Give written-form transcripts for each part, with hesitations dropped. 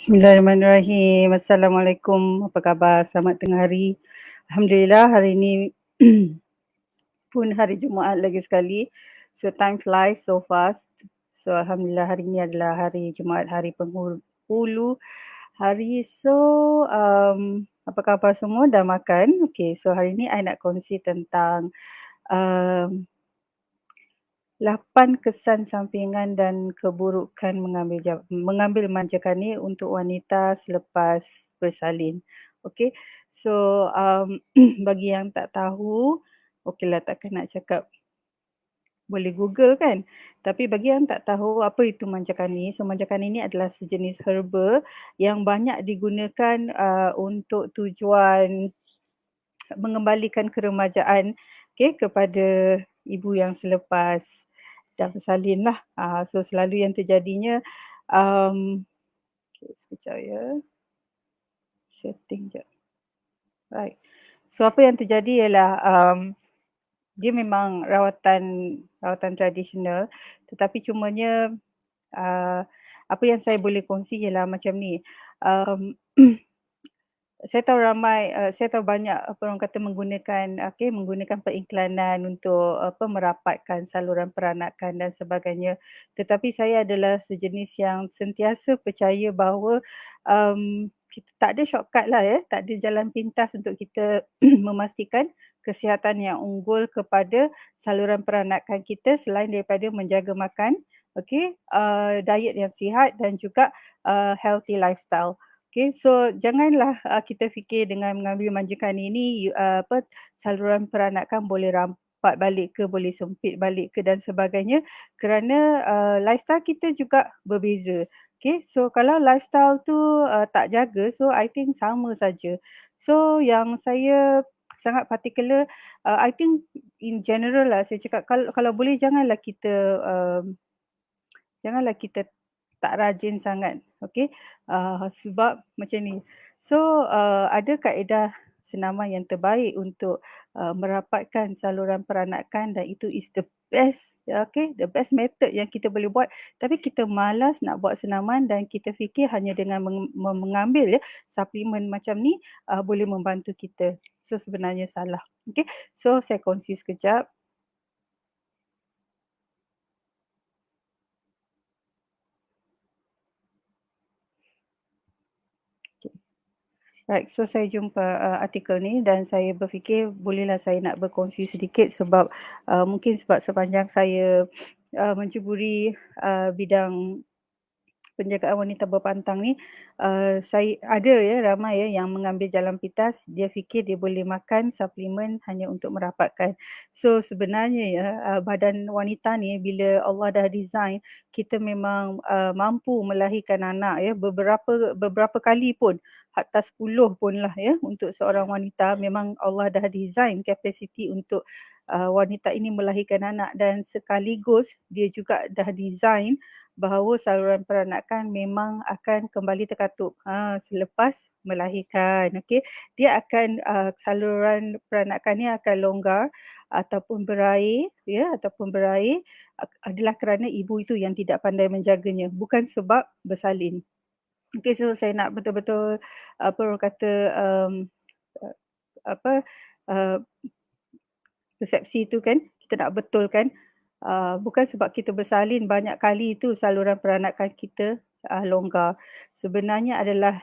Bismillahirrahmanirrahim. Assalamualaikum. Apa khabar? Selamat tengah hari. Alhamdulillah hari ini pun hari Jumaat lagi sekali. So time flies so fast. So alhamdulillah hari ini adalah hari Jumaat, hari penghulu hari. So apa khabar semua? Dah makan? Okay, so hari ini I nak kongsi tentang um, 8 kesan sampingan dan keburukan mengambil manjakani untuk wanita selepas bersalin. Okey. So bagi yang tak tahu, okeylah takkan nak cakap boleh Google kan. Tapi bagi yang tak tahu apa itu manjakani, so manjakani ni adalah sejenis herba yang banyak digunakan untuk tujuan mengembalikan keremajaan kepada ibu yang selepas dah bersalin lah. So selalu yang terjadinya sekejap ya, setting jap. Right. So apa yang terjadi ialah dia memang rawatan tradisional, tetapi cumanya uh, apa yang saya boleh kongsi ialah macam ni. Um, saya tahu banyak apa orang kata menggunakan periklanan untuk merapatkan saluran peranakan dan sebagainya. Tetapi saya adalah sejenis yang sentiasa percaya bahawa kita tak ada shortcut lah ya, tak ada jalan pintas untuk kita memastikan kesihatan yang unggul kepada saluran peranakan kita selain daripada menjaga makan, diet yang sihat dan juga healthy lifestyle. Okay, so janganlah kita fikir dengan mengambil manjakan ini saluran peranakan boleh rapat balik ke, boleh sempit balik ke dan sebagainya, kerana lifestyle kita juga berbeza. Okay, so kalau lifestyle tu tak jaga, so I think sama saja. So yang saya sangat particular, I think in general lah saya cakap, kalau boleh janganlah kita tak rajin sangat, okey. Sebab macam ni. So ada kaedah senaman yang terbaik untuk merapatkan saluran peranakan, dan itu is the best, the best method yang kita boleh buat. Tapi kita malas nak buat senaman dan kita fikir hanya dengan mengambil suplemen macam ni boleh membantu kita. So sebenarnya salah. Okey. So saya kongsi sekejap. Right, so saya jumpa artikel ni dan saya berfikir bolehlah saya nak berkongsi sedikit sebab mungkin sebab sepanjang saya menceburi bidang penjagaan wanita berpantang ni, saya ada ramai yang mengambil jalan pintas. Dia fikir dia boleh makan suplemen hanya untuk merapatkan. So sebenarnya badan wanita ni bila Allah dah design, kita memang mampu melahirkan anak beberapa kali pun, hatta 10 pun lah untuk seorang wanita. Memang Allah dah design kapasiti untuk wanita ini melahirkan anak, dan sekaligus dia juga dah design bahawa saluran peranakan memang akan kembali terkatup selepas melahirkan. Okey, dia akan saluran peranakan ni akan longgar ataupun berair adalah kerana ibu itu yang tidak pandai menjaganya, bukan sebab bersalin. Okey, so saya nak betul-betul apa orang kata uh, apa uh, persepsi tu kan, kita nak betulkan. Bukan sebab kita bersalin banyak kali itu saluran peranakan kita longgar. Sebenarnya adalah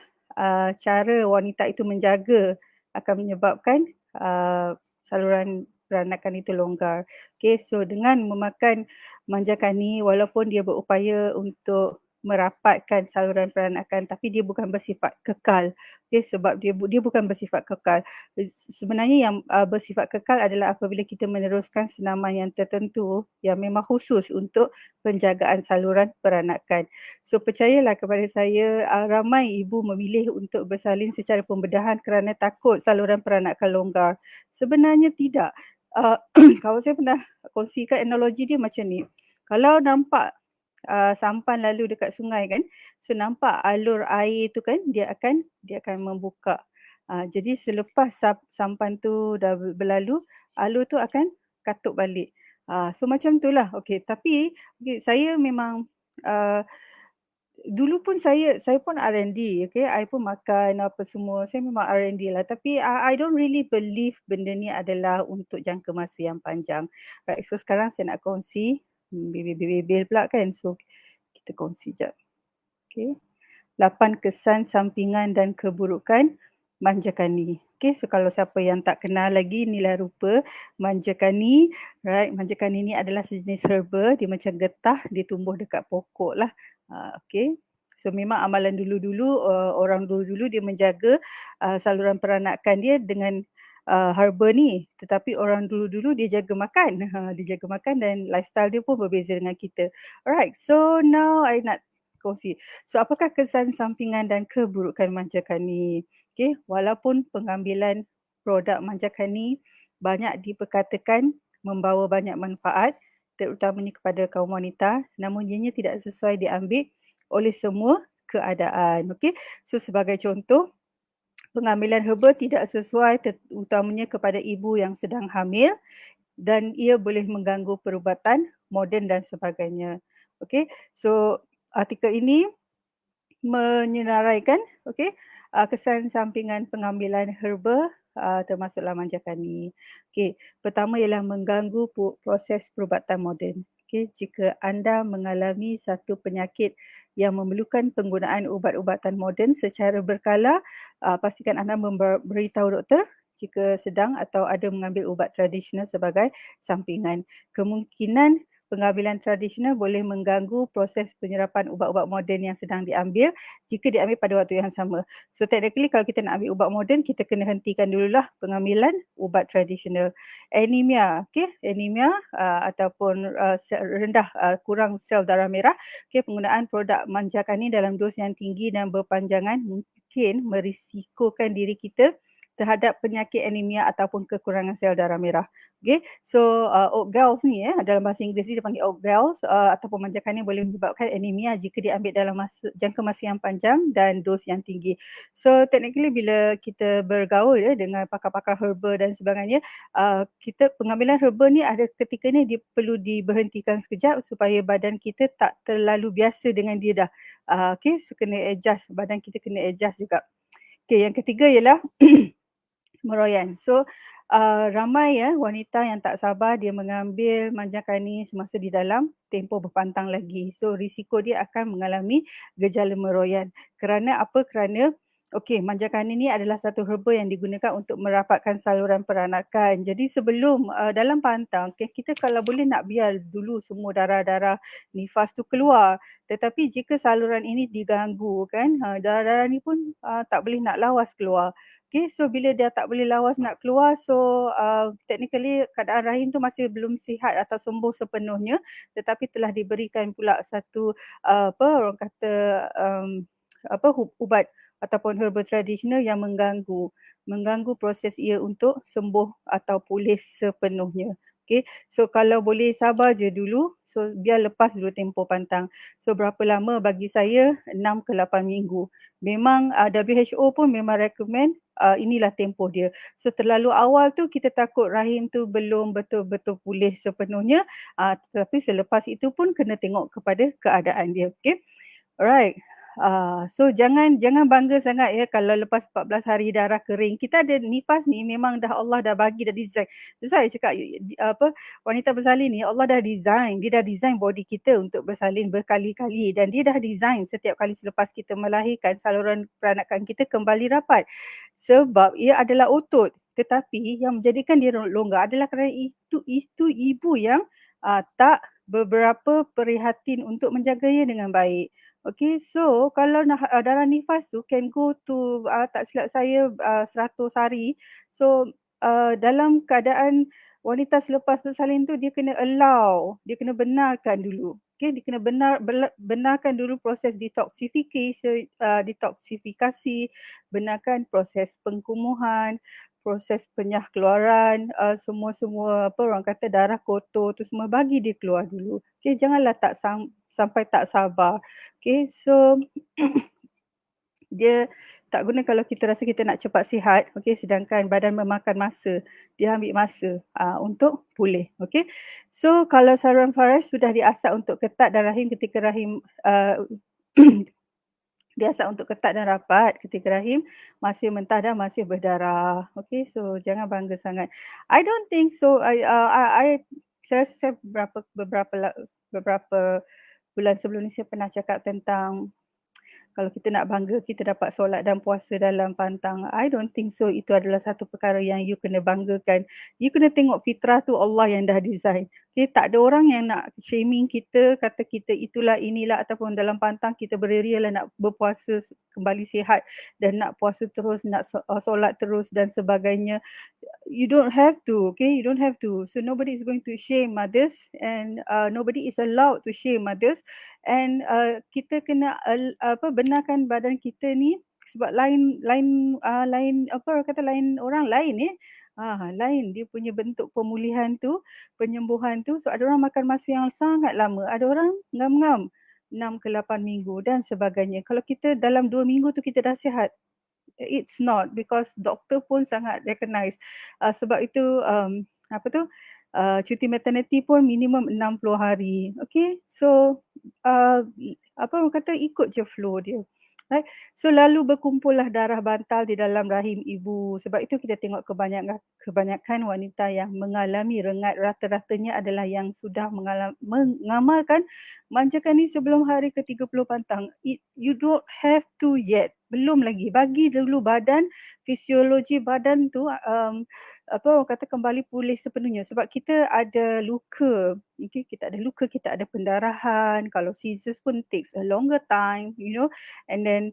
cara wanita itu menjaga akan menyebabkan saluran peranakan itu longgar. Okay, so dengan memakan manjakani, walaupun dia berupaya untuk merapatkan saluran peranakan, tapi dia bukan bersifat kekal. Okay, sebab dia bukan bersifat kekal. Sebenarnya yang bersifat kekal adalah apabila kita meneruskan senaman yang tertentu yang memang khusus untuk penjagaan saluran peranakan. So percayalah kepada saya, ramai ibu memilih untuk bersalin secara pembedahan kerana takut saluran peranakan longgar. Sebenarnya tidak. Kawan saya pernah kongsikan analogi dia macam ni. Kalau nampak sampan lalu dekat sungai kan, so nampak alur air tu kan, dia akan membuka. Jadi selepas sampan tu dah berlalu, alur tu akan katup balik. So macam itulah. Okey, tapi saya memang Dulu pun saya pun R&D, okey, I pun makan apa semua, saya memang R&D lah. Tapi I don't really believe benda ni adalah untuk jangka masa yang panjang. Right, so sekarang saya nak kongsi, bil pula kan, so kita kongsi jap, okey. 8 kesan sampingan dan keburukan manjakani. Okey, so kalau siapa yang tak kenal lagi, inilah rupa manjakani. Right, manjakani ni adalah sejenis herba, dia macam getah, dia tumbuh dekat pokok lah. Okey. So memang amalan dulu-dulu, orang dulu-dulu dia menjaga saluran peranakan dia dengan herba ni. Tetapi orang dulu-dulu dia jaga makan. Dia jaga makan dan lifestyle dia pun berbeza dengan kita. Alright, so now I nak kongsi. So, apakah kesan sampingan dan keburukan manjakani? Okey, walaupun pengambilan produk manjakani banyak diperkatakan membawa banyak manfaat, terutamanya kepada kaum wanita, namun ianya tidak sesuai diambil oleh semua keadaan. Okey, so sebagai contoh, pengambilan herba tidak sesuai terutamanya kepada ibu yang sedang hamil dan ia boleh mengganggu perubatan moden dan sebagainya. Okey, so artikel ini menyenaraikan, okey, kesan sampingan pengambilan herba, termasuklah manjakani. Okey, pertama ialah mengganggu proses perubatan moden. Okey, jika anda mengalami satu penyakit yang memerlukan penggunaan ubat-ubatan moden secara berkala, pastikan anda beritahu doktor jika sedang atau ada mengambil ubat tradisional sebagai sampingan. Kemungkinan pengambilan tradisional boleh mengganggu proses penyerapan ubat-ubat moden yang sedang diambil jika diambil pada waktu yang sama. So technically kalau kita nak ambil ubat moden, kita kena hentikan dululah pengambilan ubat tradisional. Anemia, okey, anemia ataupun rendah kurang sel darah merah, okey, penggunaan produk manjakani dalam dos yang tinggi dan berpanjangan mungkin merisikokan diri kita terhadap penyakit anemia ataupun kekurangan sel darah merah. Okey, so oat gals ni dalam bahasa Inggeris ni dia panggil oat gals ataupun manjakani boleh menyebabkan anemia jika diambil dalam jangka masa yang panjang dan dos yang tinggi. So technically bila kita bergaul dengan pakar-pakar herba dan sebagainya, kita pengambilan herba ni ada ketikanya dia perlu diberhentikan sekejap supaya badan kita tak terlalu biasa dengan dia dah. Okey, so kena adjust, badan kita kena adjust juga. Okey, yang ketiga ialah meroyan. So, ramai wanita yang tak sabar dia mengambil manjakani semasa di dalam tempoh berpantang lagi. So, risiko dia akan mengalami gejala meroyan. Kerana apa? Kerana okey, manjakani ni adalah satu herba yang digunakan untuk merapatkan saluran peranakan. Jadi sebelum dalam pantang, kita kalau boleh nak biar dulu semua darah-darah nifas tu keluar. Tetapi jika saluran ini diganggu kan, darah-darah ni pun tak boleh nak lawas keluar. Okay, so bila dia tak boleh lawas nak keluar, so technically keadaan rahim tu masih belum sihat atau sembuh sepenuhnya, tetapi telah diberikan pula satu orang kata ubat ataupun herba tradisional yang mengganggu proses ia untuk sembuh atau pulih sepenuhnya. Okay, so kalau boleh sabar je dulu, so biar lepas dulu tempoh pantang. So berapa lama bagi saya? 6 ke 8 minggu. Memang WHO pun memang recommend inilah tempoh dia. So terlalu awal tu kita takut rahim tu belum betul-betul pulih sepenuhnya, tetapi selepas itu pun kena tengok kepada keadaan dia. Okey. Alright. So jangan bangga sangat kalau lepas 14 hari darah kering. Kita ada nifas ni memang Allah dah bagi, dah design. So saya cakap wanita bersalin ni Allah dah design, dia dah design body kita untuk bersalin berkali-kali dan dia dah design setiap kali selepas kita melahirkan saluran peranakan kita kembali rapat. Sebab ia adalah otot. Tetapi yang menjadikan dia longgar adalah kerana itu ibu yang tak beberapa prihatin untuk menjaganya dengan baik. Okey, so kalau darah nifas tu can go to tak silap saya 100 hari. So dalam keadaan wanita selepas bersalin tu dia kena allow, dia kena benarkan dulu. Okey, dia kena benarkan dulu proses detoksifikasi, benarkan proses pengkumuhan, proses penyah keluaran, semua orang kata darah kotor tu semua bagi dia keluar dulu. Okey, janganlah sampai tak sabar. Okay, so dia tak guna kalau kita rasa kita nak cepat sihat, okay, sedangkan badan memakan masa. Dia ambil masa untuk pulih. Okay. So kalau saluran faras sudah diasah untuk ketat dan rahim ketika rahim Dia asal untuk ketat dan rapat ketika rahim masih mentah dan masih berdarah. Okey, so jangan bangga sangat. I don't think so. Saya rasa saya beberapa bulan sebelum ni saya pernah cakap tentang kalau kita nak bangga kita dapat solat dan puasa dalam pantang. I don't think so itu adalah satu perkara yang you kena banggakan. You kena tengok fitrah tu Allah yang dah design. Okay, tak ada orang yang nak shaming kita, kata kita itulah inilah ataupun dalam pantang kita beria lah nak berpuasa kembali sihat dan nak puasa terus, nak solat terus dan sebagainya. You don't have to, okay? You don't have to. So nobody is going to shame mothers and nobody is allowed to shame mothers and kita kena benarkan badan kita ni sebab lain lain lain apa orang kata lain orang lain lain dia punya bentuk pemulihan tu, penyembuhan tu. So ada orang makan masa yang sangat lama, ada orang ngam-ngam 6 ke 8 minggu dan sebagainya. Kalau kita dalam 2 minggu tu kita dah sihat, it's not because doktor pun sangat recognize. Sebab itu cuti maternity pun minimum 60 hari. Okay, so orang kata ikut je flow dia. Right? So lalu berkumpullah darah bantal di dalam rahim ibu. Sebab itu kita tengok kebanyakan wanita yang mengalami rengat rata-ratanya adalah yang sudah mengamalkan manjakan ni sebelum hari ke-30 pantang. You don't have to yet. Belum lagi. Bagi dulu badan, fisiologi badan tu orang kata kembali pulih sepenuhnya sebab kita ada luka. Okay, kita ada luka, kita ada pendarahan. Kalau scissors pun takes a longer time, and then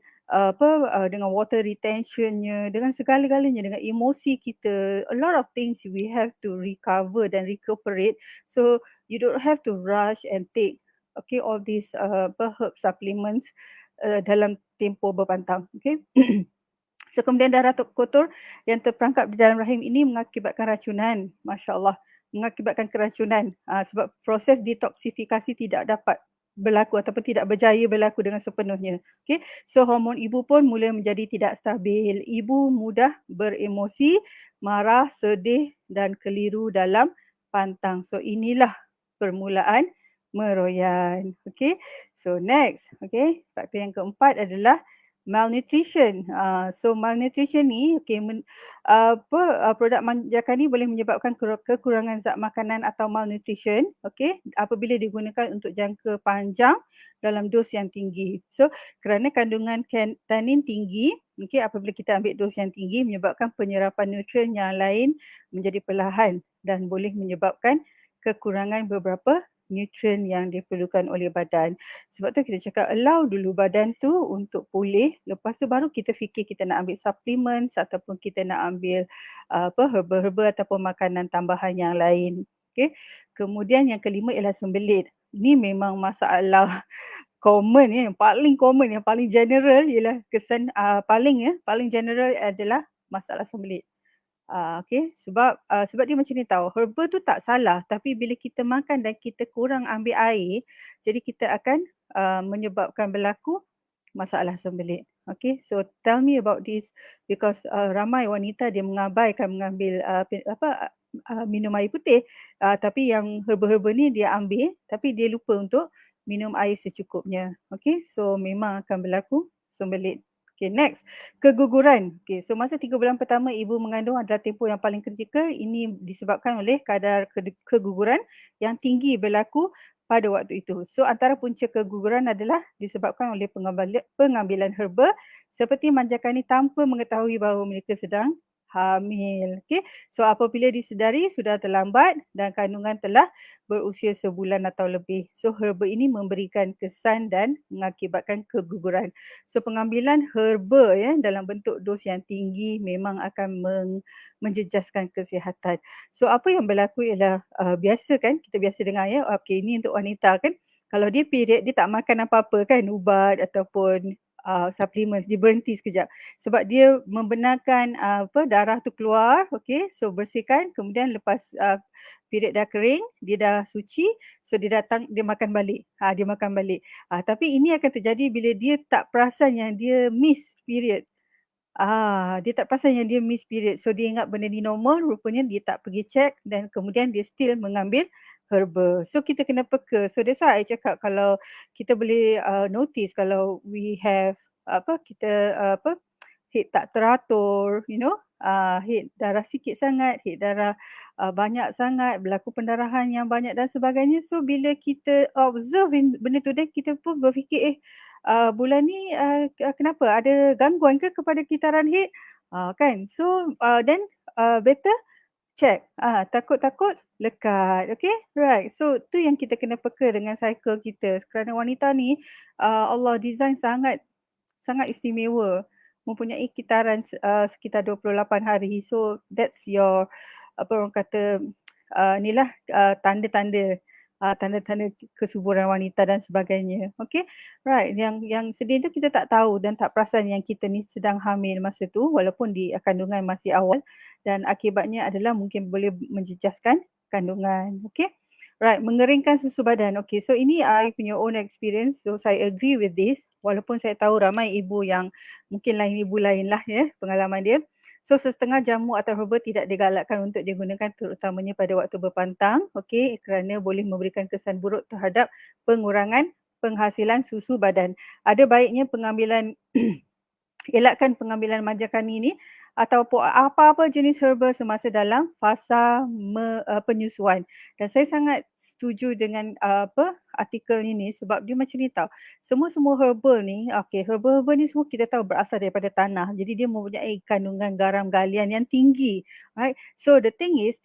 dengan water retentionnya, dengan segala-galanya, dengan emosi kita, a lot of things we have to recover dan recuperate. So you don't have to rush and take all these herb supplements dalam tempoh berpantang. Okay. So kemudian darah kotor yang terperangkap di dalam rahim ini mengakibatkan racunan. Masya Allah, mengakibatkan keracunan. Sebab proses detoksifikasi tidak dapat berlaku ataupun tidak berjaya berlaku dengan sepenuhnya. Okay. So hormon ibu pun mula menjadi tidak stabil. Ibu mudah beremosi, marah, sedih dan keliru dalam pantang. So inilah permulaan meroyan. Okay. So next, okay, faktor yang keempat adalah malnutrition. So malnutrition ni produk manjakan ni boleh menyebabkan kekurangan zat makanan atau malnutrition, okey, apabila digunakan untuk jangka panjang dalam dos yang tinggi. So kerana kandungan tanin tinggi, okey, apabila kita ambil dos yang tinggi menyebabkan penyerapan nutrien yang lain menjadi perlahan dan boleh menyebabkan kekurangan beberapa nutrien yang diperlukan oleh badan. Sebab tu kita cakap allow dulu badan tu untuk pulih. Lepas tu baru kita fikir kita nak ambil supplements ataupun kita nak ambil herba-herba ataupun makanan tambahan yang lain. Okay. Kemudian yang kelima ialah sembelit. Ini memang masalah common yang paling common, yang paling general ialah kesan paling general adalah masalah sembelit. Okey, sebab dia macam ni tahu, herba tu tak salah tapi bila kita makan dan kita kurang ambil air, jadi kita akan menyebabkan berlaku masalah sembelit. Okey, so tell me about this because ramai wanita dia mengabaikan mengambil minum air putih, tapi yang herba-herba ni dia ambil tapi dia lupa untuk minum air secukupnya. Okey, so memang akan berlaku sembelit. Okay, next. Keguguran. Okay, so masa 3 bulan pertama ibu mengandung adalah tempoh yang paling kritikal. Ini disebabkan oleh kadar keguguran yang tinggi berlaku pada waktu itu. So antara punca keguguran adalah disebabkan oleh pengambilan herba seperti manjakan ini tanpa mengetahui bahawa mereka sedang hamil. Okay. So apabila disedari sudah terlambat dan kandungan telah berusia sebulan atau lebih. So herba ini memberikan kesan dan mengakibatkan keguguran. So pengambilan herba dalam bentuk dos yang tinggi memang akan menjejaskan kesihatan. So apa yang berlaku ialah biasa kan, kita biasa dengar okey ini untuk wanita kan, kalau dia period dia tak makan apa-apa kan, ubat ataupun supplements, dia berhenti sekejap sebab dia membenarkan darah tu keluar, okey, so bersihkan, kemudian lepas period dah kering, dia dah suci, so dia makan balik. Dia makan balik. Tapi ini akan terjadi bila dia tak perasan yang dia miss period. Dia tak perasan yang dia miss period. So dia ingat benda ni normal, rupanya dia tak pergi check dan kemudian dia still mengambil herba. So kita kena peka. So that's why I cakap kalau kita boleh notice kalau we have kita head tak teratur, head darah sikit sangat, head darah banyak sangat, berlaku pendarahan yang banyak dan sebagainya. So bila kita observe benda tu dan kita pun berfikir, bulan ni kenapa? Ada gangguan ke kepada kitaran head? Kan? So then better check. Takut-takut lekat. Okay? Right. So tu yang kita kena peka dengan cycle kita. Kerana wanita ni Allah design sangat sangat istimewa, mempunyai kitaran sekitar 28 hari. So that's your orang kata inilah tanda-tanda tanda-tanda kesuburan wanita dan sebagainya. Okey. Right. Yang sedih tu kita tak tahu dan tak perasan yang kita ni sedang hamil masa tu walaupun di kandungan masih awal dan akibatnya adalah mungkin boleh menjejaskan kandungan. Okey. Right, mengeringkan susu badan. Okay, so ini I punya own experience. So saya agree with this. Walaupun saya tahu ramai ibu yang mungkin lain ibu lain lah ya pengalaman dia. So setengah jamu atau herba tidak digalakkan untuk digunakan terutamanya pada waktu berpantang. Okay, kerana boleh memberikan kesan buruk terhadap pengurangan penghasilan susu badan. Ada baiknya pengambilan elakkan pengambilan manjakan ini ataupun apa-apa jenis herba semasa dalam fasa penyusuan. Dan saya sangat setuju dengan artikel ini sebab dia macam ni tau. Semua-semua herbal ni, herba-herba ni semua kita tahu berasal daripada tanah. Jadi dia mempunyai kandungan garam galian yang tinggi. Right? So the thing is,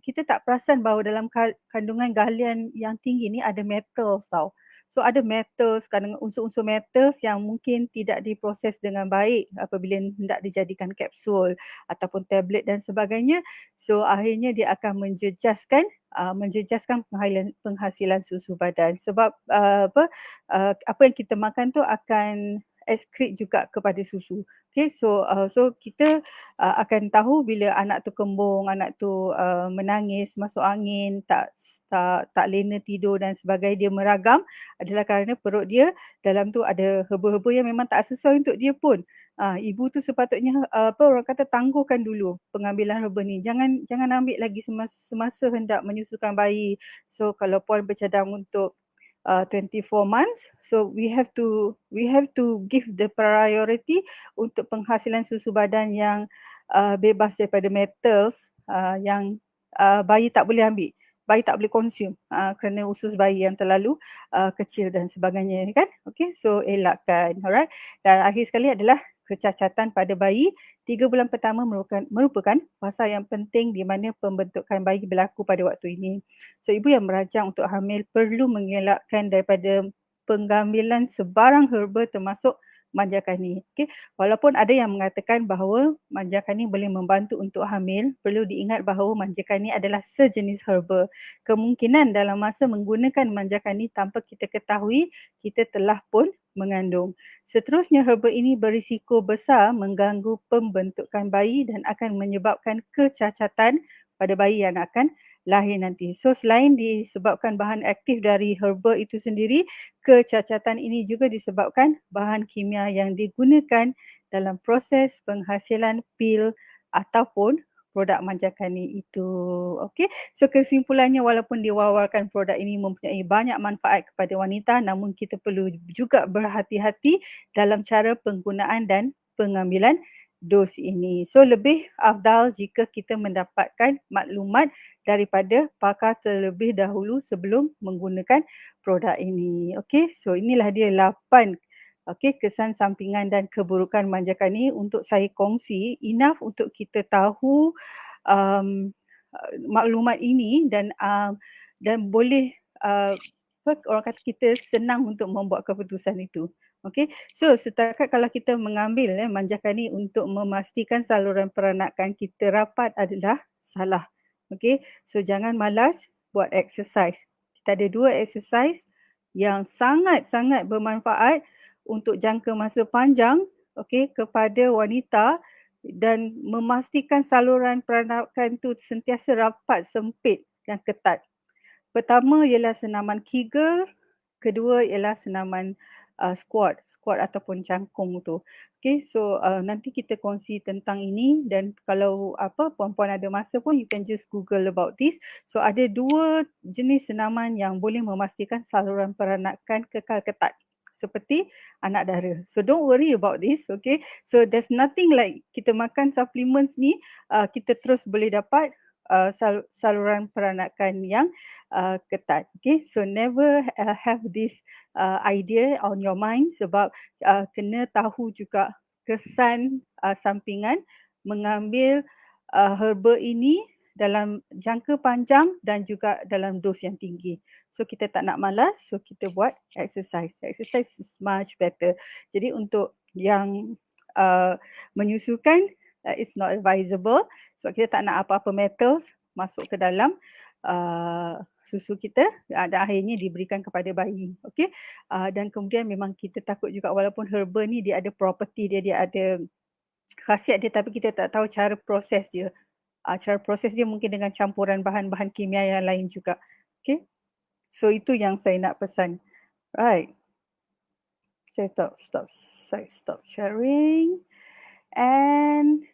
kita tak perasan bahawa dalam kandungan galian yang tinggi ni ada metals tau. So ada metals, kandungan unsur-unsur metals yang mungkin tidak diproses dengan baik apabila hendak dijadikan kapsul ataupun tablet dan sebagainya. So akhirnya dia akan menjejaskan penghasilan susu badan sebab apa yang kita makan tu akan excrete juga kepada susu. Okay, so kita akan tahu bila anak tu kembung, anak tu menangis, masuk angin, tak lena tidur dan sebagainya, dia meragam adalah kerana perut dia dalam tu ada herba-herba yang memang tak sesuai untuk dia pun. Ibu tu sepatutnya orang kata tangguhkan dulu pengambilan herba ni. Jangan ambil lagi semasa hendak menyusukan bayi. So kalau puan bercadang untuk 24 months, so we have to give the priority untuk penghasilan susu badan yang bebas daripada metals yang bayi tak boleh ambil, bayi tak boleh consume kerana usus bayi yang terlalu kecil dan sebagainya kan. Okay, so elakkan. Alright. Dan akhir sekali adalah kecacatan pada bayi. 3 bulan pertama merupakan fasa yang penting di mana pembentukan bayi berlaku pada waktu ini. So ibu yang merancang untuk hamil perlu mengelakkan daripada pengambilan sebarang herba termasuk manjakani. Okay. Walaupun ada yang mengatakan bahawa manjakani boleh membantu untuk hamil, perlu diingat bahawa manjakani adalah sejenis herba. Kemungkinan dalam masa menggunakan manjakani tanpa kita ketahui, kita telah pun mengandung. Seterusnya, herba ini berisiko besar mengganggu pembentukan bayi dan akan menyebabkan kecacatan pada bayi yang akan lahir nanti. So selain disebabkan bahan aktif dari herba itu sendiri, kecacatan ini juga disebabkan bahan kimia yang digunakan dalam proses penghasilan pil ataupun produk manjakani itu. Okey. So kesimpulannya walaupun diwawarkan produk ini mempunyai banyak manfaat kepada wanita, namun kita perlu juga berhati-hati dalam cara penggunaan dan pengambilan dos ini. So lebih afdal jika kita mendapatkan maklumat daripada pakar terlebih dahulu sebelum menggunakan produk ini. Okey, so inilah dia 8 kesan sampingan dan keburukan manjakani untuk saya kongsi enough untuk kita tahu maklumat ini dan boleh orang kata kita senang untuk membuat keputusan itu. Okey. So setakat kalau kita mengambil manjakani untuk memastikan saluran peranakan kita rapat adalah salah. Okey. So jangan malas buat exercise. Kita ada 2 exercise yang sangat-sangat bermanfaat untuk jangka masa panjang kepada wanita dan memastikan saluran peranakan tu sentiasa rapat, sempit dan ketat. Pertama ialah senaman Kegel, kedua ialah senaman squat ataupun cangkung tu. Okay, so nanti kita kongsi tentang ini, dan kalau puan-puan ada masa pun you can just Google about this. So ada 2 jenis senaman yang boleh memastikan saluran peranakan kekal ketat seperti anak dara. So don't worry about this, okay? So there's nothing like kita makan supplements ni kita terus boleh dapat saluran peranakan yang ketat. Okay, so never have this idea on your mind, sebab kena tahu juga kesan sampingan mengambil herba ini dalam jangka panjang dan juga dalam dos yang tinggi. So kita tak nak malas, so kita buat exercise. Exercise is much better. Jadi untuk yang menyusukan, it's not advisable sebab kita tak nak apa-apa metals masuk ke dalam susu kita dan akhirnya diberikan kepada bayi. Okey. Dan kemudian memang kita takut juga, walaupun herba ni dia ada property dia, dia ada khasiat dia, tapi kita tak tahu cara proses dia. Cara proses dia mungkin dengan campuran bahan-bahan kimia yang lain juga. Okay. So itu yang saya nak pesan. Right. Saya stop sharing. And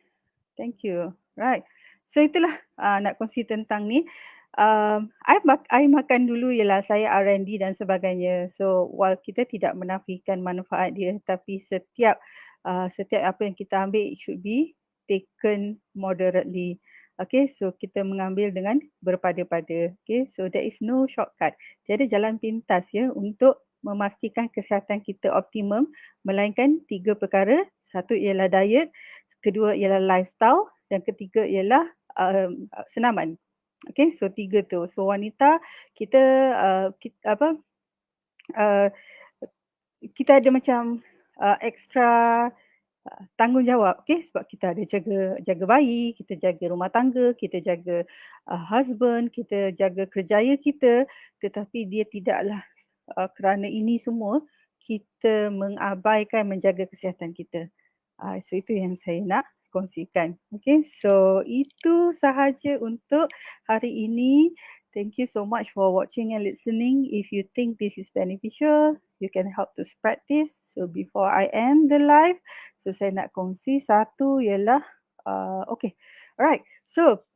thank you. Right. So itulah nak kongsi tentang ni. I makan dulu ialah saya R&D dan sebagainya. So while kita tidak menafikan manfaat dia, tapi setiap apa yang kita ambil it should be taken moderately. Okay, so kita mengambil dengan berpada-pada. Okay, so there is no shortcut. Tiada jalan pintas ya untuk memastikan kesihatan kita optimum, melainkan 3 perkara. Satu ialah diet, kedua ialah lifestyle, dan ketiga ialah senaman. Okay, so 3 tu. So wanita kita kita ada macam extra tanggungjawab, okay, sebab kita ada jaga bayi, kita jaga rumah tangga, kita jaga husband, kita jaga kerjaya kita, tetapi dia tidaklah kerana ini semua kita mengabaikan menjaga kesihatan kita. So itu yang saya nak kongsikan. Okay, so itu sahaja untuk hari ini. Thank you so much for watching and listening. If you think this is beneficial, you can help to spread this. So before I end the live, so saya nak kongsi satu ialah okay. Alright. So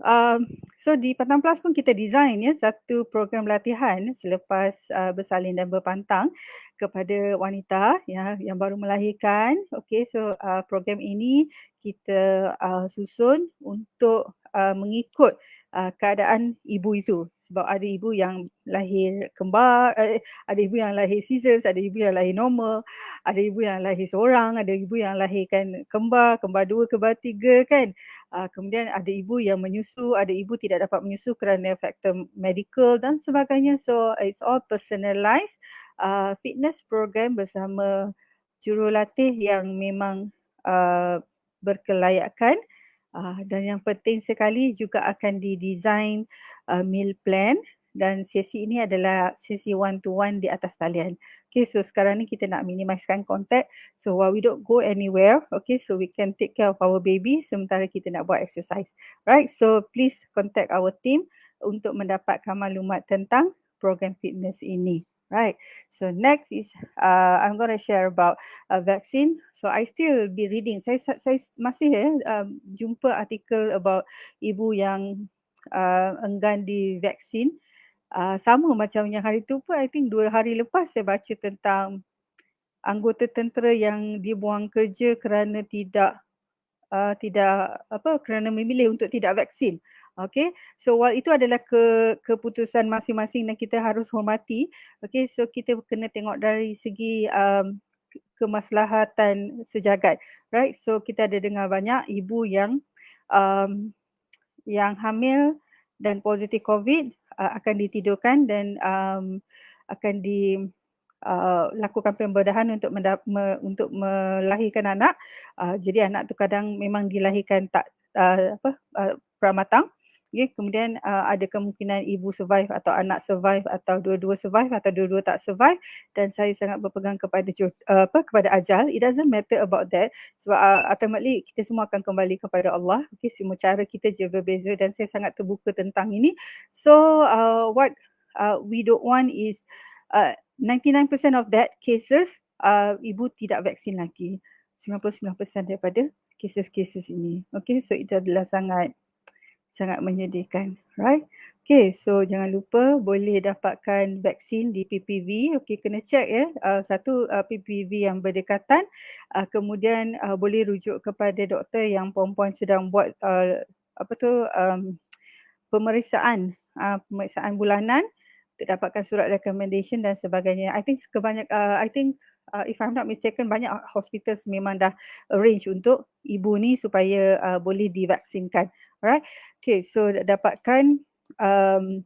di Pantang Plus pun kita design ya satu program latihan selepas bersalin dan berpantang kepada wanita yang baru melahirkan. Okay, so program ini kita susun untuk mengikut keadaan ibu itu. Sebab ada ibu yang lahir kembar, ada ibu yang lahir scissors, ada ibu yang lahir normal, ada ibu yang lahir seorang, ada ibu yang lahirkan kembar 2, kembar 3 kan. Kemudian ada ibu yang menyusu, ada ibu tidak dapat menyusu kerana faktor medical dan sebagainya. So it's all personalized fitness program bersama jurulatih yang memang berkelayakan. Dan yang penting sekali juga akan didesain meal plan, dan sesi ini adalah sesi one to one di atas talian. Okay, so sekarang ni kita nak minimizekan kontak. So while we don't go anywhere, okay, so we can take care of our baby sementara kita nak buat exercise. Right, so please contact our team untuk mendapatkan maklumat tentang program fitness ini. Right, so next is I'm going to share about vaccine. So I still be reading. Saya masih jumpa artikel about ibu yang enggan divaksin. Sama macam yang hari tu pun, I think 2 hari lepas saya baca tentang anggota tentera yang dibuang kerja kerana kerana memilih untuk tidak vaksin. Okay, so while itu adalah keputusan masing-masing dan kita harus hormati. Okay, so kita kena tengok dari segi kemaslahatan sejagat. Right, so kita ada dengar banyak ibu yang hamil dan positif COVID akan ditidurkan dan akan lakukan pembedahan untuk melahirkan anak. Jadi anak tu kadang memang dilahirkan tak pramatang. Okay, kemudian ada kemungkinan ibu survive atau anak survive atau dua-dua survive atau dua-dua tak survive, dan saya sangat berpegang kepada ajal. It doesn't matter about that sebab ultimately kita semua akan kembali kepada Allah. Okay, semua cara kita je berbeza dan saya sangat terbuka tentang ini. So what we don't want is 99% of that cases ibu tidak vaksin lagi. 99% daripada kes-kes ini. Okey, so itu adalah sangat sangat menyedihkan, right? Okay, so jangan lupa boleh dapatkan vaksin di PPV. Okay, kena check ya, satu PPV yang berdekatan, kemudian boleh rujuk kepada doktor yang puan-puan sedang buat apa tu, pemeriksaan bulanan untuk dapatkan surat recommendation dan sebagainya. I think if I'm not mistaken banyak hospitals memang dah arrange untuk ibu ni supaya boleh divaksinkan. Alright. Okay, so dapatkan um,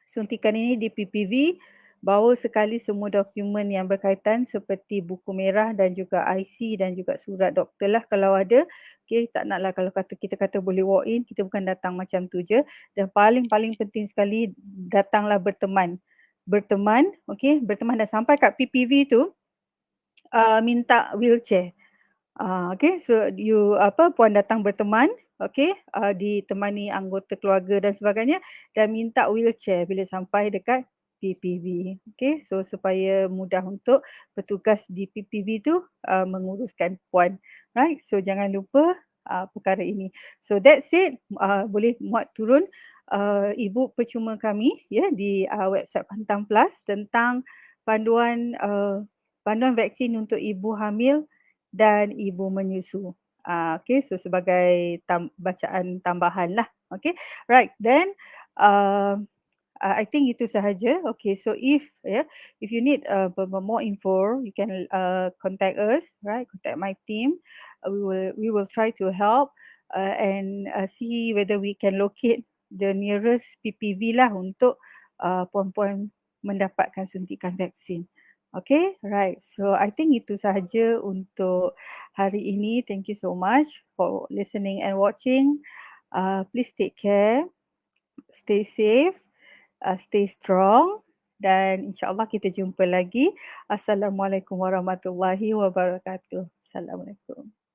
suntikan ini di PPV, bawa sekali semua dokumen yang berkaitan seperti buku merah dan juga IC dan juga surat doktor lah kalau ada. Okey, tak naklah kalau kita kata boleh walk in, kita bukan datang macam tu je. Dan paling-paling penting sekali, datanglah berteman. Berteman, okey, berteman dan sampai kat PPV tu, minta wheelchair. Okey, so puan datang berteman, okey, ditemani anggota keluarga dan sebagainya dan minta wheelchair bila sampai dekat PPV. Okey, so supaya mudah untuk petugas di PPV tu menguruskan puan. Right, so jangan lupa perkara ini. So that's it, boleh muat turun e-book percuma kami ya di website Pantang Plus tentang panduan panduan vaksin untuk ibu hamil dan ibu menyusu. Okey, so sebagai bacaan tambahan lah. Okey, right. Then I think itu sahaja. Okay, so if you need more info, you can contact us, right? Contact my team. We will try to help and see whether we can locate the nearest PPV lah untuk puan-puan mendapatkan suntikan vaksin. Okay, right. So I think itu sahaja untuk hari ini. Thank you so much for listening and watching. Please take care, stay safe, stay strong dan insyaAllah kita jumpa lagi. Assalamualaikum warahmatullahi wabarakatuh. Assalamualaikum.